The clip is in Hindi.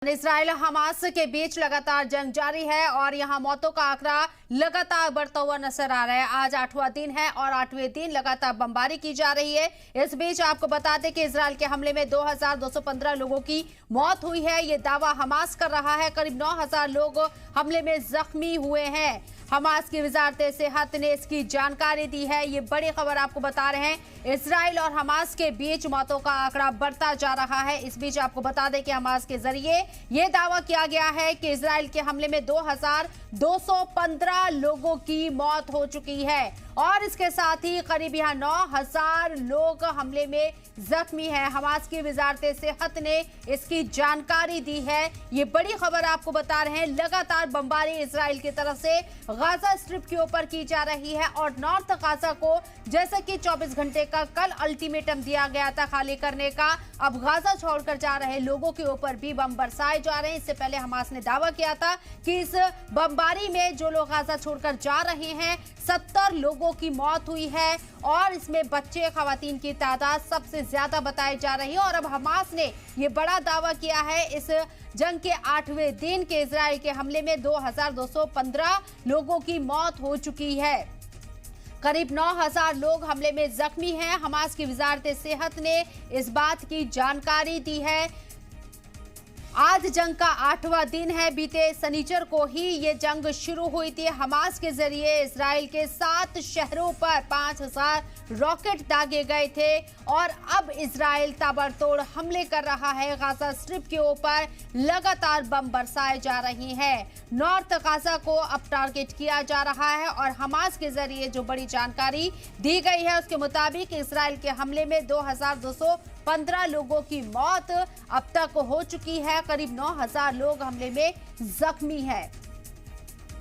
इसराइल हमास के बीच लगातार जंग जारी है और यहां मौतों का आंकड़ा लगातार बढ़ता हुआ नजर आ रहा है। आज 8वां दिन है और 8वें दिन लगातार बमबारी की जा रही है। इस बीच आपको बता दें कि इसराइल के हमले में 2215 लोगों की मौत हुई है। ये दावा हमास कर रहा है। करीब 9000 लोग हमले में जख्मी हुए हैं। हमास की वजारत सेहत ने इसकी जानकारी दी है। ये बड़ी खबर आपको बता रहे हैं। इसराइल और हमास के बीच मौतों का आंकड़ा बढ़ता जा रहा है। इस बीच आपको बता दें कि हमास के जरिए ये दावा किया गया है कि इसराइल के हमले में 2215 लोगों की मौत हो चुकी है और इसके साथ ही करीब यहाँ 9000 लोग हमले में जख्मी हैं। हमास की वजारत सेहत ने इसकी जानकारी दी है। ये बड़ी खबर आपको बता रहे हैं। लगातार बमबारी इसराइल की तरफ से गाजा स्ट्रिप के ऊपर की जा रही है और नॉर्थ गाजा को जैसे कि 24 घंटे का कल अल्टीमेटम दिया गया था खाली करने का, अब गाजा छोड़कर जा रहे लोगों के ऊपर भी बम बरसाए जा रहे हैं। इससे पहले हमास ने दावा किया था कि इस बमबारी में जो लोग गाजा छोड़कर जा रहे हैं 70 लोगों की मौत हुई है और इसमें बच्चे खवातीन की तादाद सबसे ज्यादा बताई जा रही है। और अब हमास ने यह बड़ा दावा किया है इस जंग के 8वें दिन के इजराइल के हमले में 2215 लोगों की मौत हो चुकी है। करीब 9000 लोग हमले में जख्मी हैं। हमास की वजारत सेहत ने इस बात की जानकारी दी है। आज जंग का 8वां दिन है। बीते शनिचर को ही ये जंग शुरू हुई थी। हमास के जरिए इसराइल के 7 शहरों पर 5000 रॉकेट दागे गए थे और अब इसराइल ताबड़तोड़ हमले कर रहा है। गाजा स्ट्रिप के ऊपर लगातार बम बरसाए जा रही हैं। नॉर्थ गाजा को अब टारगेट किया जा रहा है और हमास के जरिए जो बड़ी जानकारी दी गई है उसके मुताबिक इसराइल के हमले में 2215 लोगों की मौत अब तक हो चुकी है। करीब 9000 लोग हमले में जख्मी हैं।